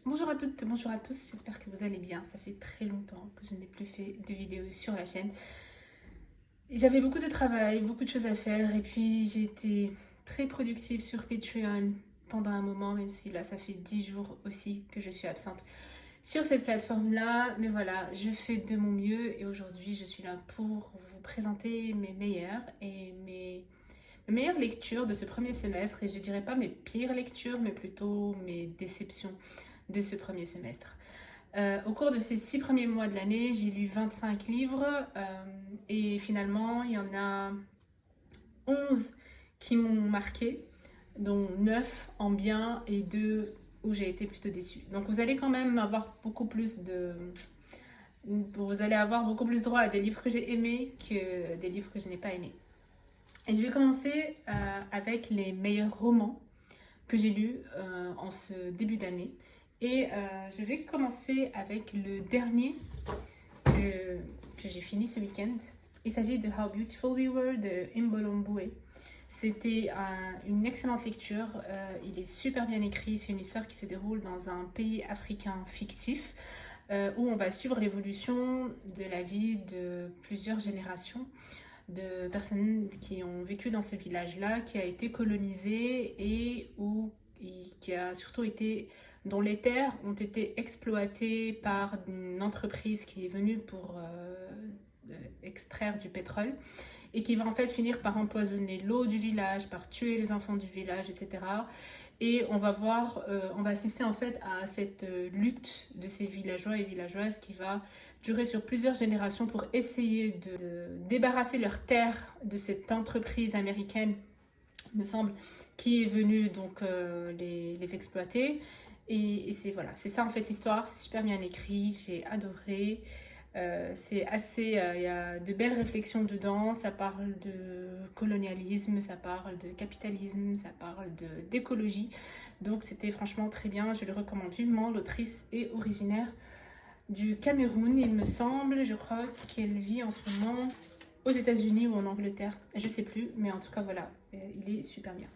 Bonjour à toutes, bonjour à tous, j'espère que vous allez bien. Ça fait très longtemps que je n'ai plus fait de vidéos sur la chaîne. J'avais beaucoup de travail, beaucoup de choses à faire et puis j'ai été très productive sur Patreon pendant un moment, même si là ça fait 10 jours aussi que je suis absente sur cette plateforme-là. Mais voilà, je fais de mon mieux et aujourd'hui je suis là pour vous présenter mes meilleures et mes meilleures lectures de ce premier semestre. Et je dirais pas mes pires lectures, mais plutôt mes déceptions de ce premier semestre. Au cours de ces 6 premiers mois de l'année, j'ai lu 25 livres et finalement, il y en a 11 qui m'ont marqué, dont 9 en bien et 2 où j'ai été plutôt déçue. Donc vous allez quand même avoir beaucoup plus de... Vous allez avoir beaucoup plus droit à des livres que j'ai aimés que des livres que je n'ai pas aimés. Et je vais commencer avec les meilleurs romans que j'ai lus en ce début d'année. Et je vais commencer avec le dernier que j'ai fini ce week-end. Il s'agit de How Beautiful We Were de Mbolo Mbue. C'était une excellente lecture. Il est super bien écrit. C'est une histoire qui se déroule dans un pays africain fictif où on va suivre l'évolution de la vie de plusieurs générations de personnes qui ont vécu dans ce village-là, qui a été colonisé et qui a surtout été, dont les terres ont été exploitées par une entreprise qui est venue pour extraire du pétrole et qui va en fait finir par empoisonner l'eau du village, par tuer les enfants du village, etc. Et on va voir, on va assister en fait à cette lutte de ces villageois et villageoises qui va durer sur plusieurs générations pour essayer de débarrasser leurs terres de cette entreprise américaine, il me semble, qui est venue donc les exploiter. Et c'est voilà, c'est ça en fait l'histoire, c'est super bien écrit, j'ai adoré. C'est assez, il y a de belles réflexions dedans, ça parle de colonialisme, ça parle de capitalisme, ça parle d'écologie. Donc c'était franchement très bien, je le recommande vivement. L'autrice est originaire du Cameroun, il me semble. Je crois qu'elle vit en ce moment aux États-Unis ou en Angleterre, je sais plus, mais en tout cas voilà, il est super bien.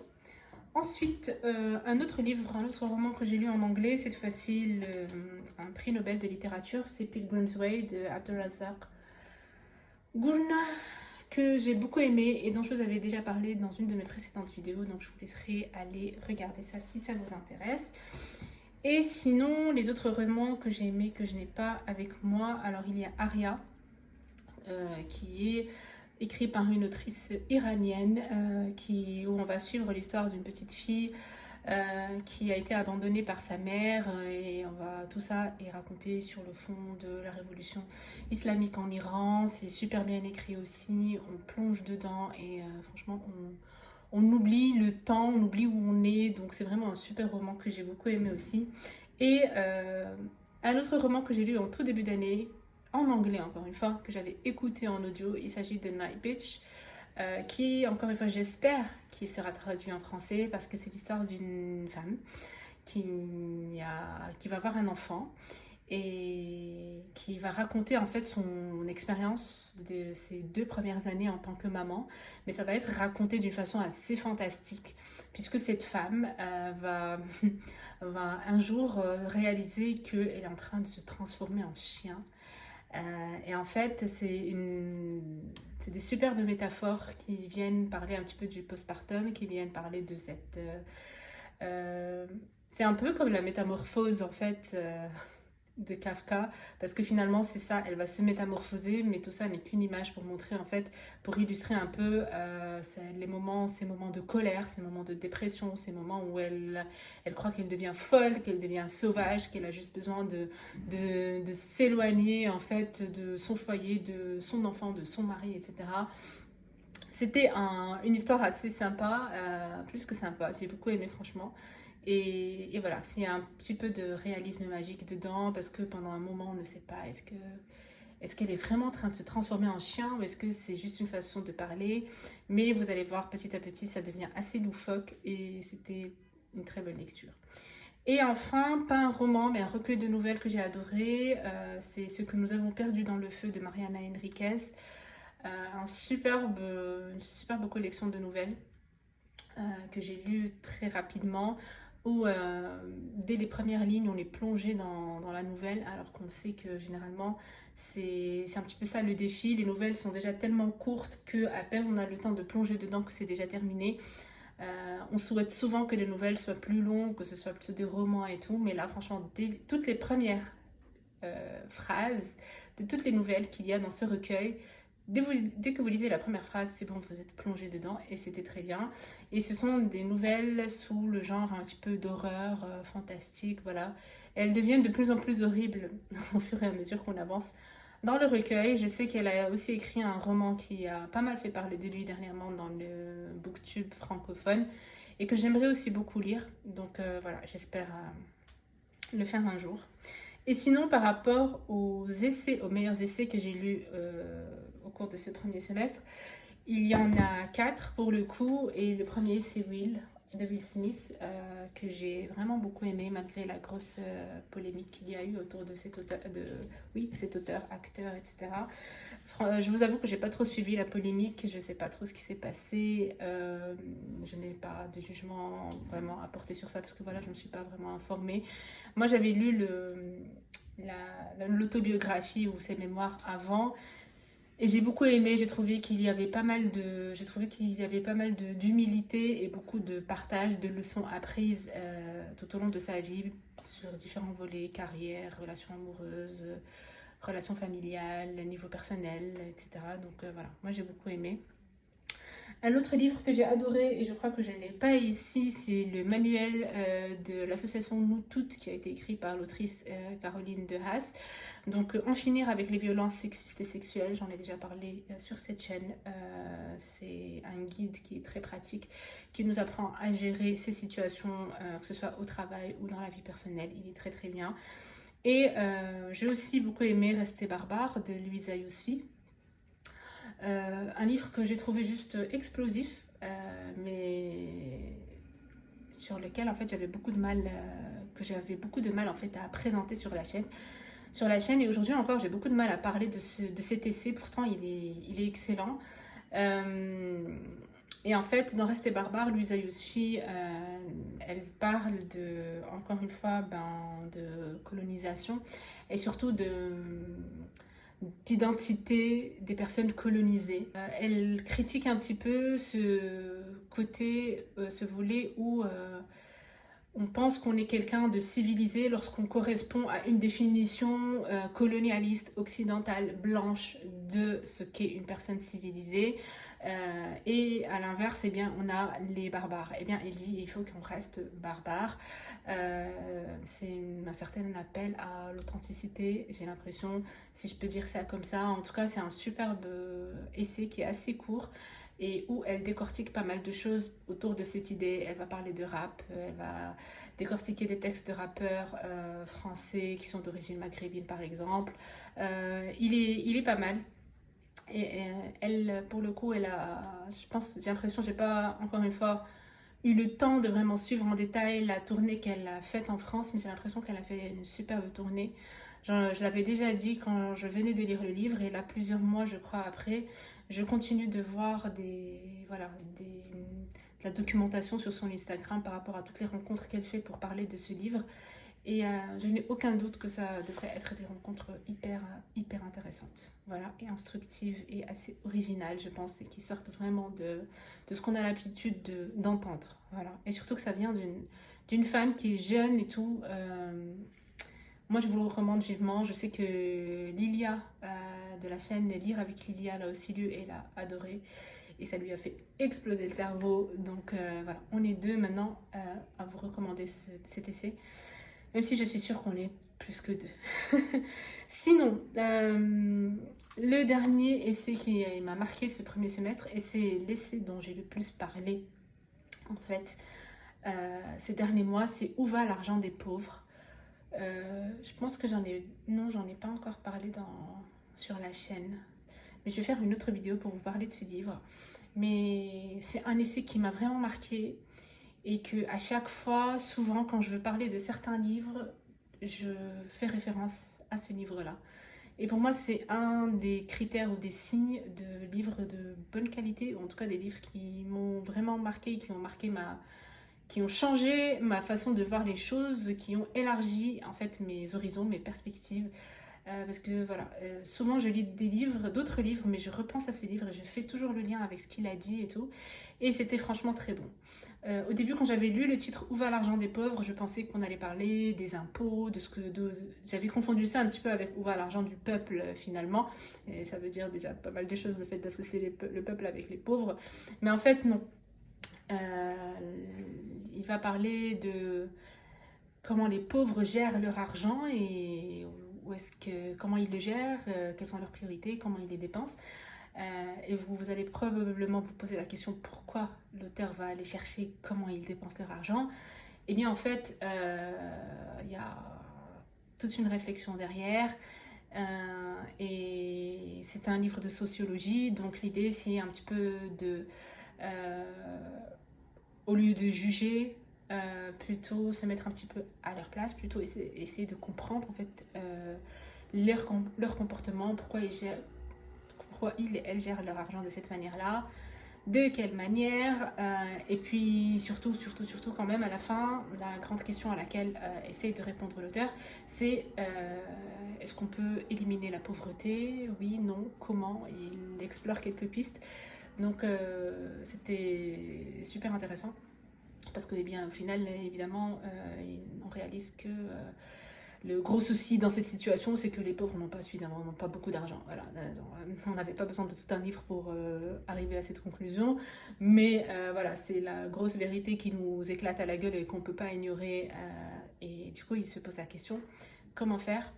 Ensuite, un autre livre, un autre roman que j'ai lu en anglais, cette fois-ci un prix Nobel de littérature, c'est Pilgrim's Way de Abdulrazak Gurnah, que j'ai beaucoup aimé et dont je vous avais déjà parlé dans une de mes précédentes vidéos, donc je vous laisserai aller regarder ça si ça vous intéresse. Et sinon, les autres romans que j'ai aimés, que je n'ai pas avec moi, alors il y a Aria, qui est écrit par une autrice iranienne où on va suivre l'histoire d'une petite fille qui a été abandonnée par sa mère et tout ça est raconté sur le fond de la révolution islamique en Iran. C'est super bien écrit aussi, on plonge dedans et franchement on oublie le temps, on oublie où on est, donc c'est vraiment un super roman que j'ai beaucoup aimé aussi. Et un autre roman que j'ai lu en tout début d'année, en anglais encore une fois, que j'avais écouté en audio, il s'agit de Night Bitch, qui encore une fois j'espère qu'il sera traduit en français parce que c'est l'histoire d'une femme qui va avoir un enfant et qui va raconter en fait son expérience de ses 2 premières années en tant que maman, mais ça va être raconté d'une façon assez fantastique puisque cette femme va un jour réaliser qu'elle est en train de se transformer en chien. Et en fait, c'est des superbes métaphores qui viennent parler un petit peu du postpartum, qui viennent parler de cette... c'est un peu comme la métamorphose en fait de Kafka, parce que finalement c'est ça, elle va se métamorphoser, mais tout ça n'est qu'une image pour montrer en fait, pour illustrer un peu ces moments de colère, ces moments de dépression, ces moments où elle croit qu'elle devient folle, qu'elle devient sauvage, qu'elle a juste besoin de s'éloigner en fait de son foyer, de son enfant, de son mari, etc. C'était une histoire assez sympa, plus que sympa, j'ai beaucoup aimé franchement. Et voilà, il y a un petit peu de réalisme magique dedans parce que pendant un moment on ne sait pas est-ce qu'elle est vraiment en train de se transformer en chien ou est-ce que c'est juste une façon de parler. Mais vous allez voir petit à petit ça devient assez loufoque et c'était une très bonne lecture. Et enfin, pas un roman mais un recueil de nouvelles que j'ai adoré, c'est Ce que nous avons perdu dans le feu de Mariana Enriquez. Une superbe collection de nouvelles que j'ai lu très rapidement où dès les premières lignes, on est plongé dans la nouvelle, alors qu'on sait que généralement, c'est un petit peu ça le défi. Les nouvelles sont déjà tellement courtes qu'à peine on a le temps de plonger dedans que c'est déjà terminé. On souhaite souvent que les nouvelles soient plus longues, que ce soit plutôt des romans et tout, mais là, franchement, dès toutes les premières phrases de toutes les nouvelles qu'il y a dans ce recueil, dès que vous lisez la première phrase, c'est bon, vous êtes plongé dedans et c'était très bien. Et ce sont des nouvelles sous le genre un petit peu d'horreur, fantastique, voilà. Elles deviennent de plus en plus horribles au fur et à mesure qu'on avance dans le recueil. Je sais qu'elle a aussi écrit un roman qui a pas mal fait parler de lui dernièrement dans le booktube francophone et que j'aimerais aussi beaucoup lire. Donc voilà, j'espère le faire un jour. Et sinon, par rapport aux essais, aux meilleurs essais que j'ai lus au cours de ce premier semestre, il y en a 4 pour le coup. Et le premier, c'est Will, de Will Smith, que j'ai vraiment beaucoup aimé malgré la grosse polémique qu'il y a eu autour de cet auteur, cet auteur, acteur, etc. Je vous avoue que j'ai pas trop suivi la polémique, je sais pas trop ce qui s'est passé, je n'ai pas de jugement vraiment à porter sur ça parce que voilà, je me suis pas vraiment informée. Moi, j'avais lu l'autobiographie ou ses mémoires avant et j'ai beaucoup aimé. J'ai trouvé qu'il y avait pas mal d'humilité et beaucoup de partage de leçons apprises tout au long de sa vie sur différents volets, carrière, relations amoureuses, relations familiales, niveau personnel, etc. Donc voilà, moi j'ai beaucoup aimé. Un autre livre que j'ai adoré, et je crois que je ne l'ai pas ici, c'est le manuel de l'association Nous Toutes, qui a été écrit par l'autrice Caroline de Haas. Donc En finir avec les violences sexistes et sexuelles, j'en ai déjà parlé sur cette chaîne. C'est un guide qui est très pratique, qui nous apprend à gérer ces situations, que ce soit au travail ou dans la vie personnelle. Il est très très bien. Et j'ai aussi beaucoup aimé Rester barbare de Louisa Yousfi. Un livre que j'ai trouvé juste explosif, mais sur lequel en fait j'avais beaucoup de mal, en fait à présenter sur la chaîne. Et aujourd'hui encore, j'ai beaucoup de mal à parler de cet essai. Pourtant, il est excellent. Et en fait, dans Rester barbare, Louisa Yousfi, elle parle encore une fois, de colonisation et surtout d'identité des personnes colonisées. Elle critique un petit peu ce côté, ce volet où on pense qu'on est quelqu'un de civilisé lorsqu'on correspond à une définition colonialiste, occidentale, blanche de ce qu'est une personne civilisée. Et à l'inverse, eh bien, on a les barbares. Eh bien, il dit il faut qu'on reste barbare. C'est un certain appel à l'authenticité, j'ai l'impression, si je peux dire ça comme ça. En tout cas, c'est un superbe essai qui est assez court et où elle décortique pas mal de choses autour de cette idée. Elle va parler de rap, elle va décortiquer des textes de rappeurs français qui sont d'origine maghrébine par exemple. Il est pas mal. Et elle, pour le coup, j'ai l'impression, j'ai pas, encore une fois, eu le temps de vraiment suivre en détail la tournée qu'elle a faite en France, mais j'ai l'impression qu'elle a fait une superbe tournée. Je l'avais déjà dit quand je venais de lire le livre, et là, plusieurs mois, je crois, après, je continue de voir de la documentation sur son Instagram par rapport à toutes les rencontres qu'elle fait pour parler de ce livre. Et je n'ai aucun doute que ça devrait être des rencontres hyper intéressantes. Voilà, et instructives et assez originales, je pense, et qui sortent vraiment de ce qu'on a l'habitude d'entendre. Voilà. Et surtout que ça vient d'une femme qui est jeune et tout. Moi, je vous le recommande vivement. Je sais que Lilia de la chaîne Lire avec Lilia l'a aussi lu et l'a adoré. Et ça lui a fait exploser le cerveau. Donc voilà, on est deux maintenant à vous recommander cet essai. Même si je suis sûre qu'on est plus que deux. Sinon, le dernier essai qui m'a marqué ce premier semestre, et c'est l'essai dont j'ai le plus parlé, en fait, ces derniers mois, c'est Où va l'argent des pauvres. Je pense que j'en ai pas encore parlé sur la chaîne. Mais je vais faire une autre vidéo pour vous parler de ce livre. Mais c'est un essai qui m'a vraiment marqué. Et que à chaque fois, souvent, quand je veux parler de certains livres, je fais référence à ce livre-là. Et pour moi, c'est un des critères ou des signes de livres de bonne qualité, ou en tout cas des livres qui m'ont vraiment marqué, qui ont marqué qui ont changé ma façon de voir les choses, qui ont élargi en fait mes horizons, mes perspectives. Parce que voilà, souvent je lis des livres, d'autres livres, mais je repense à ces livres et je fais toujours le lien avec ce qu'il a dit et tout. Et c'était franchement très bon. Au début, quand j'avais lu le titre Où va l'argent des pauvres, je pensais qu'on allait parler des impôts, j'avais confondu ça un petit peu avec Où va l'argent du peuple finalement. Et ça veut dire déjà pas mal de choses, le fait d'associer le peuple avec les pauvres. Mais en fait, non. Il va parler de comment les pauvres gèrent leur argent et comment ils le gèrent, quelles sont leurs priorités, comment ils les dépensent. Et vous allez probablement vous poser la question pourquoi l'auteur va aller chercher comment ils dépensent leur argent. Eh bien en fait, il y a toute une réflexion derrière. Et c'est un livre de sociologie, donc l'idée c'est un petit peu au lieu de juger, plutôt se mettre un petit peu à leur place, plutôt essayer de comprendre en fait leur comportement, pourquoi ils et elles gèrent leur argent de cette manière-là, de quelle manière, et puis surtout quand même à la fin, la grande question à laquelle essaye de répondre l'auteur, c'est est-ce qu'on peut éliminer la pauvreté? Oui, non, comment? Il explore quelques pistes, donc c'était super intéressant. Parce que, eh bien, au final, évidemment, on réalise que le gros souci dans cette situation, c'est que les pauvres n'ont pas beaucoup d'argent. Voilà, on n'avait pas besoin de tout un livre pour arriver à cette conclusion. Mais voilà, c'est la grosse vérité qui nous éclate à la gueule et qu'on ne peut pas ignorer. Et du coup, il se pose la question, comment faire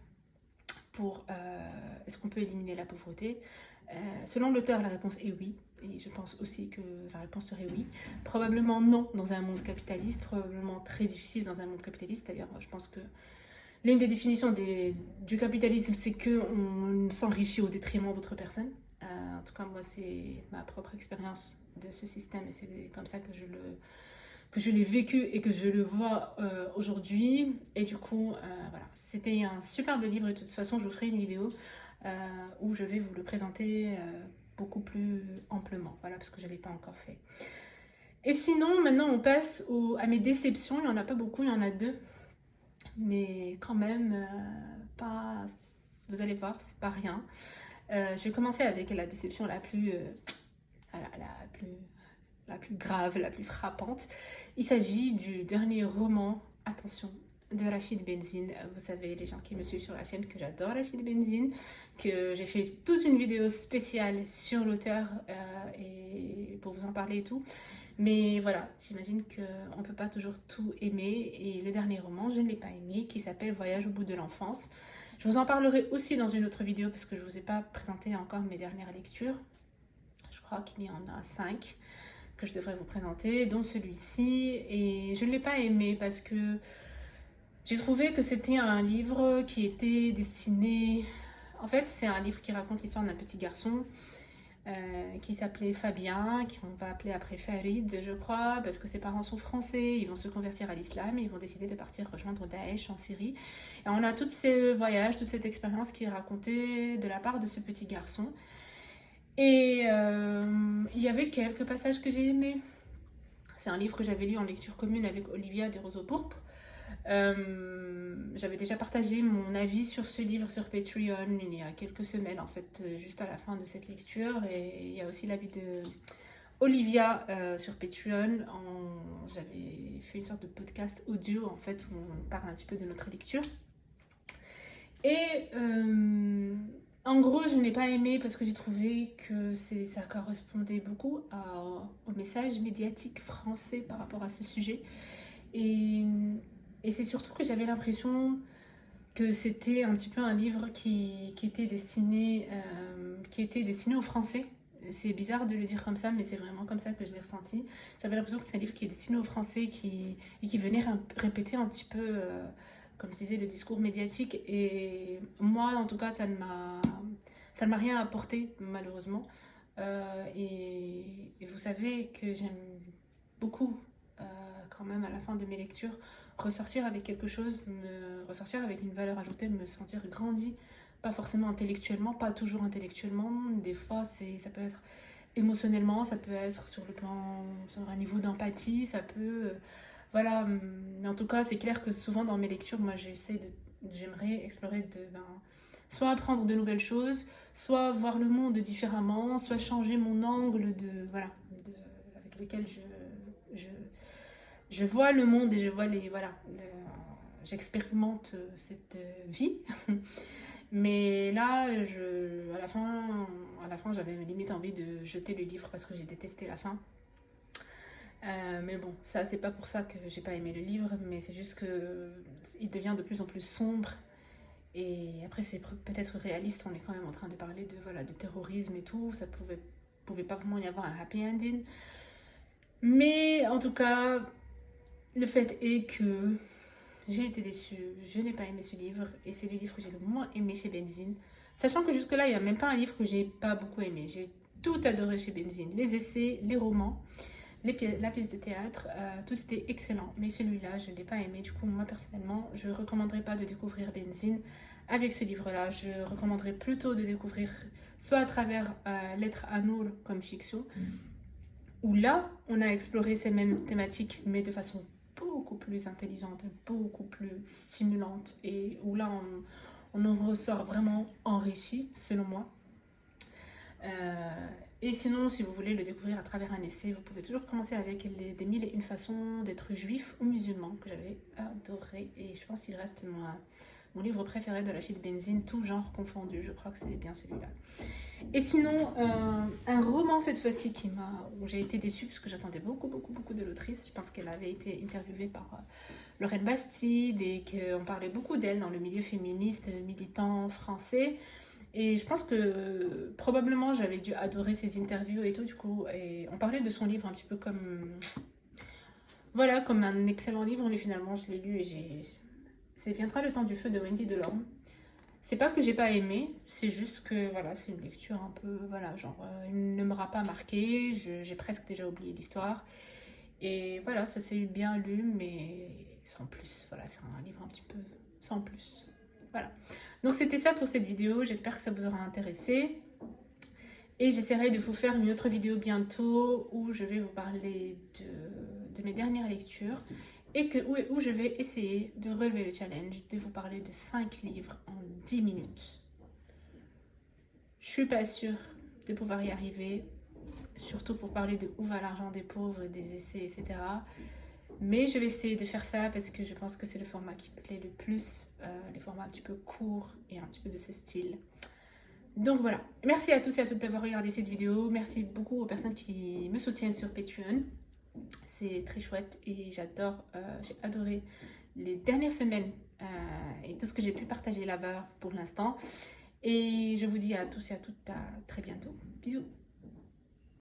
pour... est-ce qu'on peut éliminer la pauvreté? Selon l'auteur, la réponse est oui. Et je pense aussi que la réponse serait oui. Probablement non dans un monde capitaliste, probablement très difficile dans un monde capitaliste. D'ailleurs, je pense que l'une des définitions du capitalisme, c'est qu'on s'enrichit au détriment d'autres personnes. En tout cas, moi, c'est ma propre expérience de ce système et c'est comme ça que je l'ai vécu et que je le vois aujourd'hui. Et du coup, voilà, c'était un superbe livre. Et de toute façon, je vous ferai une vidéo où je vais vous le présenter beaucoup plus amplement, voilà, parce que je ne l'ai pas encore fait. Et sinon, maintenant, on passe à mes déceptions. Il n'y en a pas beaucoup, il y en a 2. Mais quand même, pas... Vous allez voir, c'est pas rien. Je vais commencer avec la déception la plus grave, la plus frappante. Il s'agit du dernier roman, attention, de Rachid Benzine. Vous savez, les gens qui me suivent sur la chaîne, que j'adore Rachid Benzine, que j'ai fait toute une vidéo spéciale sur l'auteur et pour vous en parler et tout. Mais voilà, j'imagine qu'on ne peut pas toujours tout aimer. Et le dernier roman, je ne l'ai pas aimé, qui s'appelle Voyage au bout de l'enfance. Je vous en parlerai aussi dans une autre vidéo parce que je ne vous ai pas présenté encore mes dernières lectures. Je crois qu'il y en a 5 que je devrais vous présenter, dont celui-ci. Et je ne l'ai pas aimé parce que j'ai trouvé que c'était un livre qui était destiné... En fait, c'est un livre qui raconte l'histoire d'un petit garçon qui s'appelait Fabien, qu'on va appeler après Farid, je crois, parce que ses parents sont français, ils vont se convertir à l'islam, ils vont décider de partir rejoindre Daesh en Syrie. Et on a tous ces voyages, toute cette expérience qui est racontée de la part de ce petit garçon. Et il y avait quelques passages que j'ai aimés. C'est un livre que j'avais lu en lecture commune avec Olivia des Roseaux Pourpres. J'avais déjà partagé mon avis sur ce livre sur Patreon il y a quelques semaines, en fait, juste à la fin de cette lecture. Et il y a aussi l'avis de Olivia sur Patreon. J'avais fait une sorte de podcast audio, en fait, où on parle un petit peu de notre lecture. Et en gros, je ne l'ai pas aimé parce que j'ai trouvé que ça correspondait beaucoup au message médiatique français par rapport à ce sujet. Et c'est surtout que j'avais l'impression que c'était un petit peu un livre qui était destiné aux Français. C'est bizarre de le dire comme ça, mais c'est vraiment comme ça que je l'ai ressenti. J'avais l'impression que c'était un livre qui est destiné aux Français et qui venait répéter un petit peu, comme je disais, le discours médiatique. Et moi, en tout cas, ça ne m'a rien apporté, malheureusement. Et vous savez que j'aime beaucoup, quand même, à la fin de mes lectures, ressortir avec quelque chose, ressortir avec une valeur ajoutée, me sentir grandi, pas forcément intellectuellement, pas toujours intellectuellement, des fois ça peut être émotionnellement, ça peut être sur un niveau d'empathie, ça peut Voilà, mais en tout cas, c'est clair que souvent dans mes lectures, moi j'aimerais explorer soit apprendre de nouvelles choses, soit voir le monde différemment, soit changer mon angle avec lequel je, je vois le monde et je vois j'expérimente cette vie. Mais là, à la fin, j'avais limite envie de jeter le livre parce que j'ai détesté la fin. Mais bon, ça, c'est pas pour ça que j'ai pas aimé le livre, mais c'est juste que il devient de plus en plus sombre. Et après, c'est peut-être réaliste, on est quand même en train de parler de terrorisme et tout. Pouvait pas vraiment y avoir un happy ending. Mais en tout cas, le fait est que j'ai été déçue, je n'ai pas aimé ce livre et c'est le livre que j'ai le moins aimé chez Benzine. Sachant que jusque-là, il n'y a même pas un livre que j'ai pas beaucoup aimé. J'ai tout adoré chez Benzine. Les essais, les romans, la pièce de théâtre, tout était excellent. Mais celui-là, je ne l'ai pas aimé. Du coup, moi personnellement, je ne recommanderais pas de découvrir Benzine avec ce livre-là. Je recommanderais plutôt de découvrir soit à travers Lettre à Nour comme fiction, où là, on a exploré ces mêmes thématiques, mais de façon beaucoup plus intelligente, beaucoup plus stimulante, et où là, on en ressort vraiment enrichi, selon moi. Et sinon, si vous voulez le découvrir à travers un essai, vous pouvez toujours commencer avec des 1001 façons d'être juif ou musulman, que j'avais adoré, et je pense qu'il reste mon livre préféré de Rachid Benzine, tout genre confondu. Je crois que c'est bien celui-là. Et sinon, un roman cette fois-ci où j'ai été déçue parce que j'attendais beaucoup de l'autrice. Je pense qu'elle avait été interviewée par Lorraine Bastide et qu'on parlait beaucoup d'elle dans le milieu féministe militant français. Et je pense que probablement j'avais dû adorer ses interviews et tout, du coup. Et on parlait de son livre un petit peu comme un excellent livre, mais finalement je l'ai lu et c'est Viendra le temps du feu de Wendy Delorme. C'est pas que j'ai pas aimé, c'est juste que c'est une lecture un peu, il ne m'aura pas marqué, j'ai presque déjà oublié l'histoire. Et voilà, ça s'est bien lu, mais sans plus. Voilà, c'est un livre un petit peu sans plus. Voilà. Donc c'était ça pour cette vidéo, j'espère que ça vous aura intéressé. Et j'essaierai de vous faire une autre vidéo bientôt où je vais vous parler de mes dernières lectures. Et où je vais essayer de relever le challenge de vous parler de 5 livres en 10 minutes. Je suis pas sûre de pouvoir y arriver, surtout pour parler de Où va l'argent des pauvres, des essais, etc. Mais je vais essayer de faire ça parce que je pense que c'est le format qui me plaît le plus, les formats un petit peu courts et un petit peu de ce style. Donc voilà, merci à tous et à toutes d'avoir regardé cette vidéo, merci beaucoup aux personnes qui me soutiennent sur Patreon. C'est très chouette et j'ai adoré les dernières semaines et tout ce que j'ai pu partager là-bas pour l'instant. Et je vous dis à tous et à toutes à très bientôt. Bisous.